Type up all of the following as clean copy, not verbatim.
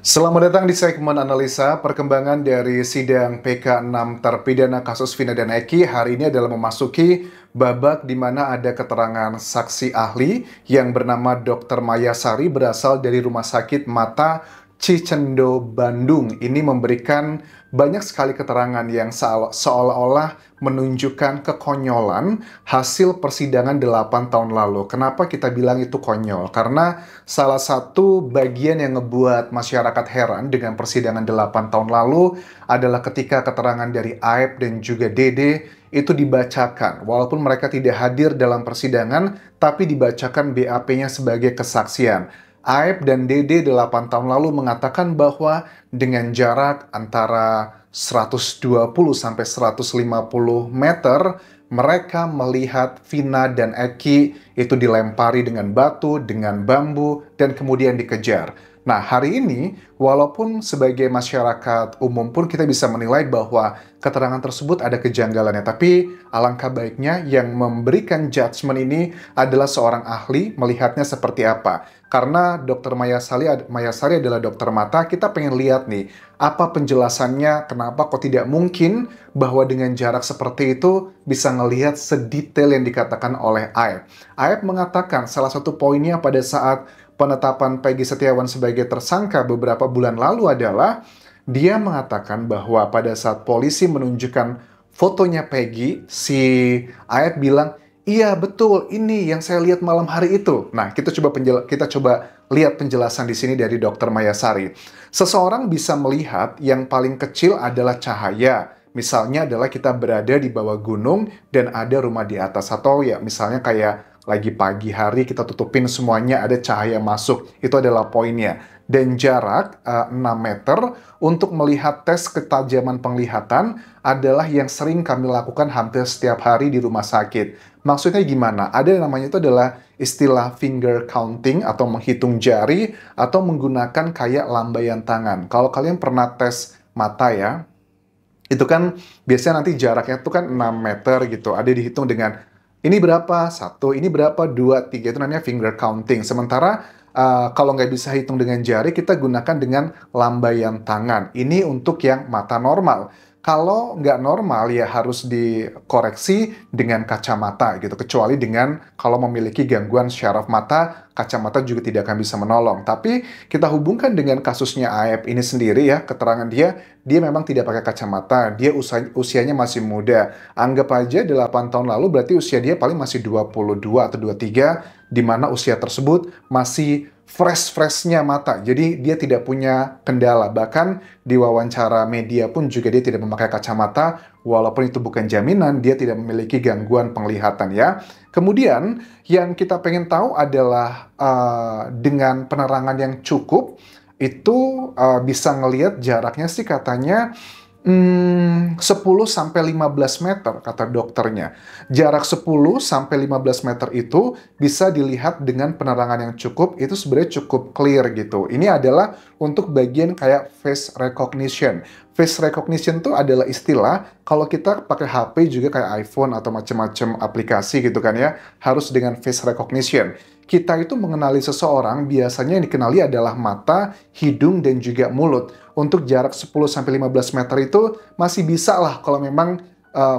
Selamat datang di segmen analisa perkembangan dari sidang PK6 terpidana kasus Vina dan Eki. Hari ini adalah memasuki babak di mana ada keterangan saksi ahli yang bernama Dr. Maya Sari berasal dari Rumah Sakit Mata Cicendo, Bandung. Ini memberikan banyak sekali keterangan yang seolah-olah menunjukkan kekonyolan hasil persidangan 8 tahun lalu. Kenapa kita bilang itu konyol? Karena salah satu bagian yang ngebuat masyarakat heran dengan persidangan 8 tahun lalu adalah ketika keterangan dari Aep dan juga Dede itu dibacakan. Walaupun mereka tidak hadir dalam persidangan, tapi dibacakan BAP-nya sebagai kesaksian. Aep dan Dede 8 tahun lalu mengatakan bahwa dengan jarak antara 120 sampai 150 meter, mereka melihat Vina dan Eki itu dilempari dengan batu, dengan bambu, dan kemudian dikejar. Nah, hari ini, walaupun sebagai masyarakat umum pun kita bisa menilai bahwa keterangan tersebut ada kejanggalannya, tapi alangkah baiknya yang memberikan judgement ini adalah seorang ahli melihatnya seperti apa. Karena Dr. Mayasari adalah dokter mata, kita pengen lihat nih, apa penjelasannya, kenapa kok tidak mungkin bahwa dengan jarak seperti itu bisa ngelihat sedetail yang dikatakan oleh Aep. Aep mengatakan salah satu poinnya pada saat penetapan Peggy Setiawan sebagai tersangka beberapa bulan lalu adalah dia mengatakan bahwa pada saat polisi menunjukkan fotonya Peggy, si Aep bilang, iya betul, ini yang saya lihat malam hari itu. Nah, kita coba lihat penjelasan di sini dari Dr. Mayasari. Seseorang bisa melihat yang paling kecil adalah cahaya. Misalnya adalah kita berada di bawah gunung dan ada rumah di atas, atau ya misalnya kayak lagi pagi hari kita tutupin semuanya ada cahaya masuk. Itu adalah poinnya. Dan jarak 6 meter untuk melihat tes ketajaman penglihatan adalah yang sering kami lakukan hampir setiap hari di rumah sakit. Maksudnya gimana? Ada yang namanya itu adalah istilah finger counting atau menghitung jari atau menggunakan kayak lambaian tangan. Kalau kalian pernah tes mata ya, itu kan biasanya nanti jaraknya itu kan 6 meter gitu. Ada dihitung dengan ini berapa? Satu, ini berapa? Dua, tiga. Itu namanya finger counting. Sementara kalau nggak bisa hitung dengan jari, kita gunakan dengan lambaian tangan. Ini untuk yang mata normal. Kalau nggak normal ya harus dikoreksi dengan kacamata gitu. Kecuali dengan kalau memiliki gangguan syaraf mata, kacamata juga tidak akan bisa menolong. Tapi kita hubungkan dengan kasusnya Aep ini sendiri ya, keterangan dia memang tidak pakai kacamata, dia usianya masih muda. Anggap aja 8 tahun lalu berarti usia dia paling masih 22 atau 23, di mana usia tersebut masih fresh-freshnya mata. Jadi dia tidak punya kendala. Bahkan di wawancara media pun juga dia tidak memakai kacamata, walaupun itu bukan jaminan dia tidak memiliki gangguan penglihatan ya. Kemudian yang kita pengen tahu adalah dengan penerangan yang cukup, itu bisa ngelihat jaraknya sih katanya 10 sampai 15 meter kata dokternya. Jarak 10 sampai 15 meter itu bisa dilihat dengan penerangan yang cukup, itu sebenarnya cukup clear gitu. Ini adalah untuk bagian kayak face recognition. Face recognition itu adalah istilah kalau kita pakai HP juga kayak iPhone atau macam-macam aplikasi gitu kan ya, harus dengan face recognition. Kita itu mengenali seseorang biasanya yang dikenali adalah mata, hidung, dan juga mulut. Untuk jarak 10-15 meter itu masih bisa lah kalau memang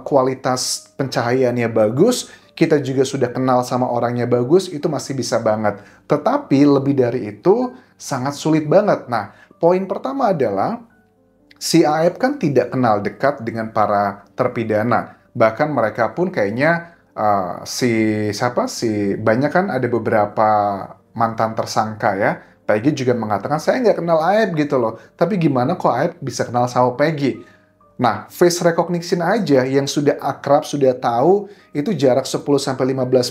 kualitas pencahayaannya bagus, kita juga sudah kenal sama orangnya bagus, itu masih bisa banget. Tetapi lebih dari itu sangat sulit banget. Nah, poin pertama adalah si Aep kan tidak kenal dekat dengan para terpidana. Bahkan mereka pun kayaknya banyak kan ada beberapa mantan tersangka ya. Peggy juga mengatakan saya nggak kenal Aep gitu loh. Tapi gimana kok Aep bisa kenal sama Peggy? Nah, face recognition aja yang sudah akrab, sudah tahu, itu jarak 10-15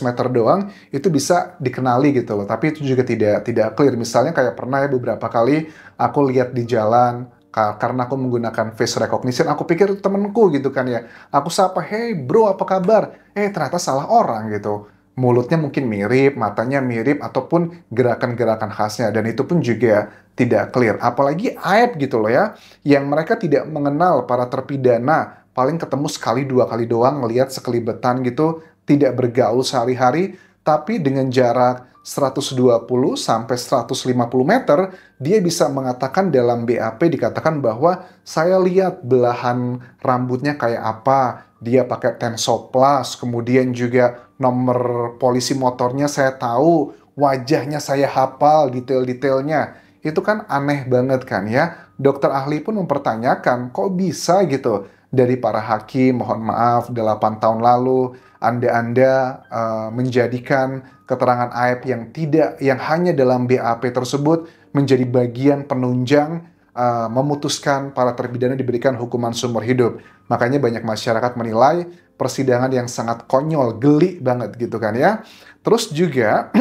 meter doang, itu bisa dikenali gitu loh. Tapi itu juga tidak clear. Misalnya kayak pernah ya beberapa kali aku lihat di jalan, karena aku menggunakan face recognition, aku pikir itu temenku gitu kan ya. Aku sapa, hey bro apa kabar? Ternyata salah orang gitu. Mulutnya mungkin mirip, matanya mirip, ataupun gerakan-gerakan khasnya. Dan itu pun juga tidak clear. Apalagi Aep gitu loh ya, yang mereka tidak mengenal para terpidana. Paling ketemu sekali dua kali doang, ngelihat sekelibetan gitu, tidak bergaul sehari-hari, tapi dengan jarak 120 sampai 150 meter, dia bisa mengatakan dalam BAP dikatakan bahwa saya lihat belahan rambutnya kayak apa, dia pakai Tensoplas, kemudian juga nomor polisi motornya saya tahu, wajahnya saya hafal detail-detailnya. Itu kan aneh banget kan ya. Dokter ahli pun mempertanyakan, kok bisa gitu? Dari para hakim, mohon maaf, 8 tahun lalu, Anda menjadikan keterangan Aep yang hanya dalam BAP tersebut menjadi bagian penunjang memutuskan para terpidana diberikan hukuman seumur hidup. Makanya banyak masyarakat menilai persidangan yang sangat konyol, geli banget gitu kan ya. Terus juga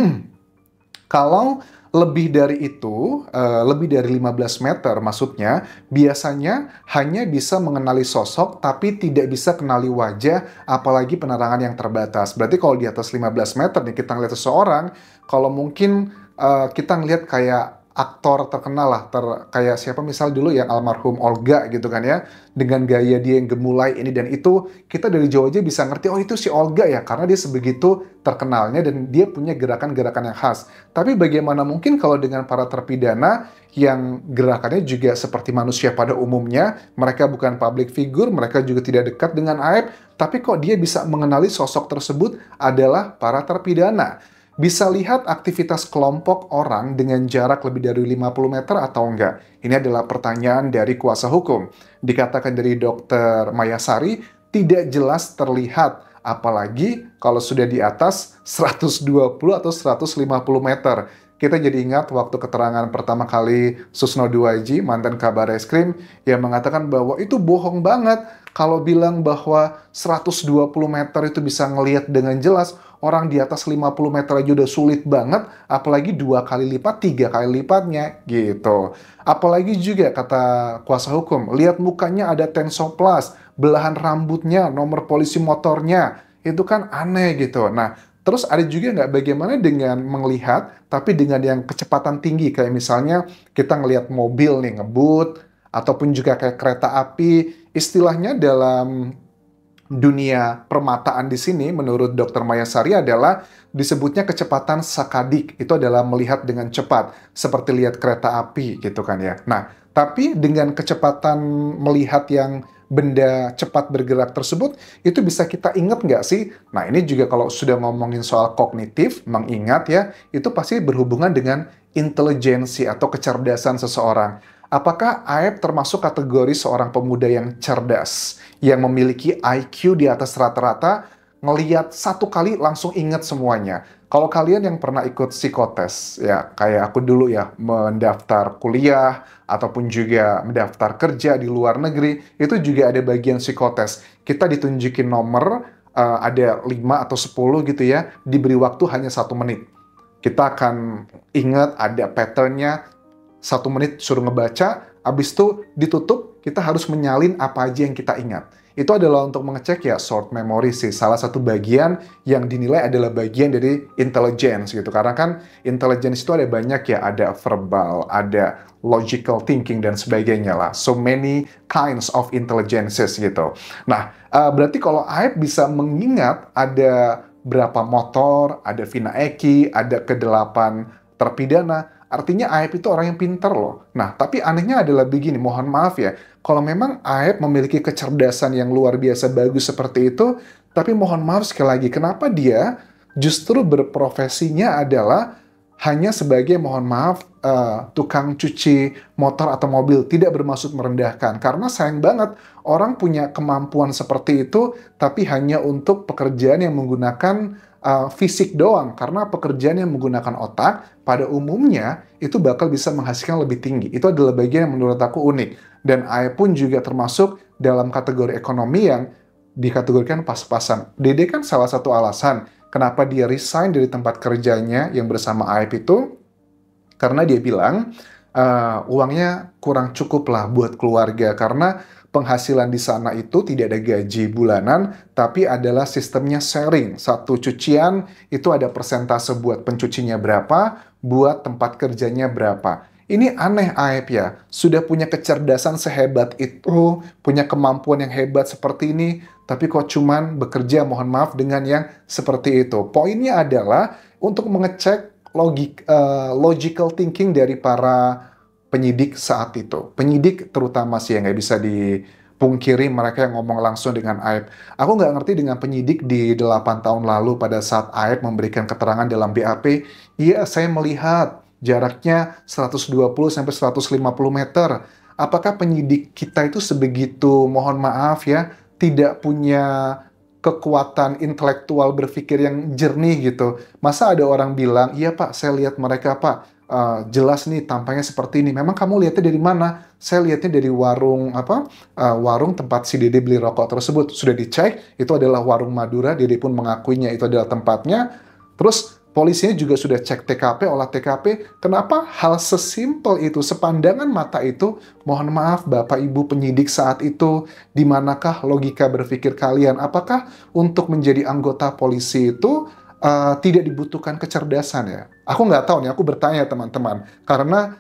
kalau lebih dari itu, lebih dari 15 meter maksudnya, biasanya hanya bisa mengenali sosok tapi tidak bisa kenali wajah, apalagi penerangan yang terbatas. Berarti kalau di atas 15 meter nih kita ngeliat seseorang, kalau mungkin kita ngeliat kayak aktor terkenal lah, kayak siapa misal dulu yang almarhum Olga gitu kan ya, dengan gaya dia yang gemulai ini dan itu, kita dari jauh aja bisa ngerti, oh itu si Olga ya, karena dia sebegitu terkenalnya dan dia punya gerakan-gerakan yang khas. Tapi bagaimana mungkin kalau dengan para terpidana yang gerakannya juga seperti manusia pada umumnya, mereka bukan public figure, mereka juga tidak dekat dengan Aep, tapi kok dia bisa mengenali sosok tersebut adalah para terpidana. Bisa lihat aktivitas kelompok orang dengan jarak lebih dari 50 meter atau enggak? Ini adalah pertanyaan dari kuasa hukum. Dikatakan dari Dr. Mayasari, tidak jelas terlihat, apalagi kalau sudah di atas 120 atau 150 meter. Kita jadi ingat waktu keterangan pertama kali Susno Duaji, mantan Kabar Eskrim, yang mengatakan bahwa itu bohong banget kalau bilang bahwa 120 meter itu bisa ngelihat dengan jelas. Orang di atas 50 meter aja udah sulit banget, apalagi 2 kali lipat, 3 kali lipatnya, gitu. Apalagi juga kata kuasa hukum, lihat mukanya ada Tensoplas, belahan rambutnya, nomor polisi motornya, itu kan aneh gitu. Nah, terus ada juga nggak bagaimana dengan melihat, tapi dengan yang kecepatan tinggi, kayak misalnya kita ngelihat mobil nih ngebut, ataupun juga kayak kereta api, istilahnya dalam dunia permataan di sini, menurut Dr. Mayasari adalah disebutnya kecepatan sakadik. Itu adalah melihat dengan cepat, seperti lihat kereta api gitu kan ya. Nah, tapi dengan kecepatan melihat yang benda cepat bergerak tersebut, itu bisa kita ingat nggak sih? Nah, ini juga kalau sudah ngomongin soal kognitif, mengingat ya, itu pasti berhubungan dengan intelijensi atau kecerdasan seseorang. Apakah Aep termasuk kategori seorang pemuda yang cerdas, yang memiliki IQ di atas rata-rata, ngeliat satu kali langsung ingat semuanya? Kalau kalian yang pernah ikut psikotes, ya kayak aku dulu ya, mendaftar kuliah, ataupun juga mendaftar kerja di luar negeri, itu juga ada bagian psikotes. Kita ditunjukin nomor, ada 5 atau 10 gitu ya, diberi waktu hanya 1 menit. Kita akan ingat ada patternnya, 1 menit suruh ngebaca, abis itu ditutup, kita harus menyalin apa aja yang kita ingat. Itu adalah untuk mengecek ya short memory sih, salah satu bagian yang dinilai adalah bagian dari intelligence gitu. Karena kan intelligence itu ada banyak ya, ada verbal, ada logical thinking dan sebagainya lah. So many kinds of intelligences gitu. Nah, berarti kalau Aep bisa mengingat ada berapa motor, ada Vina Eki, ada ke-8 terpidana, artinya Aep itu orang yang pintar loh. Nah, tapi anehnya adalah begini, mohon maaf ya, kalau memang Aep memiliki kecerdasan yang luar biasa bagus seperti itu, tapi mohon maaf sekali lagi, kenapa dia justru berprofesinya adalah hanya sebagai, mohon maaf, tukang cuci motor atau mobil, tidak bermaksud merendahkan. Karena sayang banget, orang punya kemampuan seperti itu, tapi hanya untuk pekerjaan yang menggunakan fisik doang, karena pekerjaan yang menggunakan otak pada umumnya itu bakal bisa menghasilkan lebih tinggi. Itu adalah bagian yang menurut aku unik. Dan Aep pun juga termasuk dalam kategori ekonomi yang dikategorikan pas-pasan. Dede kan salah satu alasan kenapa dia resign dari tempat kerjanya yang bersama Aep itu, karena dia bilang uangnya kurang cukup lah buat keluarga, karena penghasilan di sana itu tidak ada gaji bulanan, tapi adalah sistemnya sharing. Satu cucian itu ada persentase buat pencucinya berapa, buat tempat kerjanya berapa. Ini aneh Aep ya, sudah punya kecerdasan sehebat itu, punya kemampuan yang hebat seperti ini, tapi kok cuman bekerja, mohon maaf, dengan yang seperti itu. Poinnya adalah untuk mengecek logical thinking dari para penyidik saat itu. Penyidik terutama sih yang nggak bisa dipungkiri mereka yang ngomong langsung dengan Aib. Aku nggak ngerti dengan penyidik di 8 tahun lalu pada saat Aib memberikan keterangan dalam BAP, iya saya melihat jaraknya 120 sampai 150 meter. Apakah penyidik kita itu sebegitu, mohon maaf ya, tidak punya kekuatan intelektual berpikir yang jernih gitu. Masa ada orang bilang, iya Pak, saya lihat mereka Pak, jelas nih tampangnya seperti ini. Memang kamu lihatnya dari mana? Saya lihatnya dari warung warung tempat si Dede beli rokok tersebut. Sudah dicek, itu adalah warung Madura. Dede pun mengakuinya itu adalah tempatnya. Terus polisinya juga sudah cek TKP, olah TKP. Kenapa hal sesimpel itu, sepandangan mata itu, mohon maaf Bapak Ibu penyidik saat itu, di manakah logika berpikir kalian? Apakah untuk menjadi anggota polisi itu tidak dibutuhkan kecerdasan ya? Aku nggak tahu nih, aku bertanya teman-teman. Karena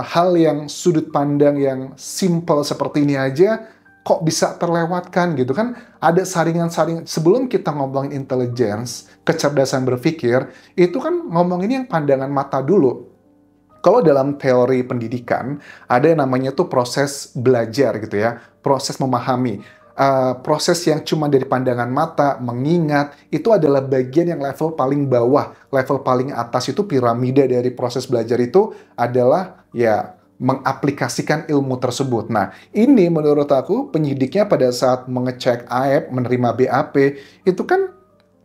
hal yang sudut pandang yang simple seperti ini aja, kok bisa terlewatkan gitu kan? Ada saringan-saringan, sebelum kita ngomongin intelligence, kecerdasan berpikir, itu kan ngomongin yang pandangan mata dulu. Kalau dalam teori pendidikan, ada yang namanya tuh proses belajar gitu ya, proses memahami. Proses yang cuma dari pandangan mata, mengingat, itu adalah bagian yang level paling bawah. Level paling atas itu piramida dari proses belajar itu adalah ya mengaplikasikan ilmu tersebut. Nah, ini menurut aku penyidiknya pada saat mengecek Aib, menerima BAP, itu kan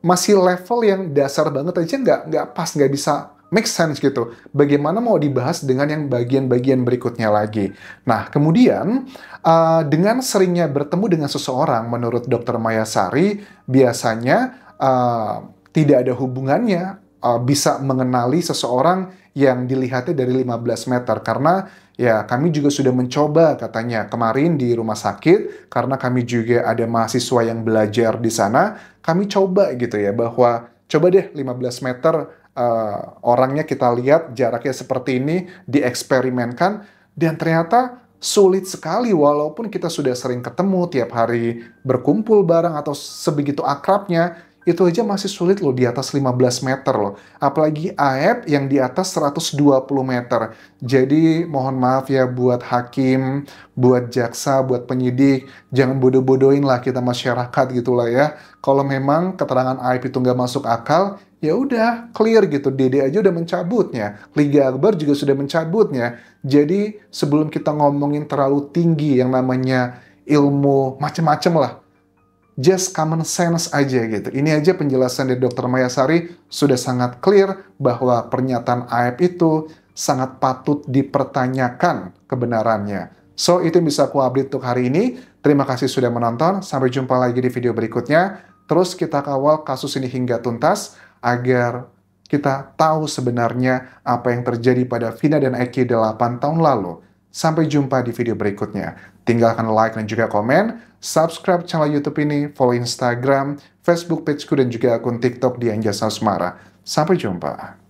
masih level yang dasar banget aja, nggak pas, nggak bisa make sense gitu. Bagaimana mau dibahas dengan yang bagian-bagian berikutnya lagi. Nah, kemudian dengan seringnya bertemu dengan seseorang, menurut Dr. Mayasari, biasanya tidak ada hubungannya bisa mengenali seseorang yang dilihatnya dari 15 meter. Karena ya kami juga sudah mencoba katanya kemarin di rumah sakit, karena kami juga ada mahasiswa yang belajar di sana, kami coba gitu ya, bahwa coba deh 15 meter orangnya kita lihat jaraknya seperti ini, dieksperimenkan, dan ternyata sulit sekali walaupun kita sudah sering ketemu tiap hari berkumpul bareng atau sebegitu akrabnya, itu aja masih sulit loh di atas 15 meter loh. Apalagi Aib yang di atas 120 meter. Jadi mohon maaf ya buat hakim, buat jaksa, buat penyidik, jangan bodoh-bodohin lah kita masyarakat gitulah ya. Kalau memang keterangan Aib itu nggak masuk akal, ya udah clear gitu. Dede aja udah mencabutnya, Liga Akbar juga sudah mencabutnya. Jadi sebelum kita ngomongin terlalu tinggi yang namanya ilmu macem-macem lah, just common sense aja gitu. Ini aja penjelasan dari Dr. Mayasari sudah sangat clear bahwa pernyataan Aib itu sangat patut dipertanyakan kebenarannya. So, itu yang bisa aku update untuk hari ini. Terima kasih sudah menonton. Sampai jumpa lagi di video berikutnya. Terus kita kawal kasus ini hingga tuntas agar kita tahu sebenarnya apa yang terjadi pada Vina dan Eki 8 tahun lalu. Sampai jumpa di video berikutnya. Tinggalkan like dan juga komen, subscribe channel YouTube ini, follow Instagram, Facebook pageku, dan juga akun TikTok di Anjasa Usmara. Sampai jumpa.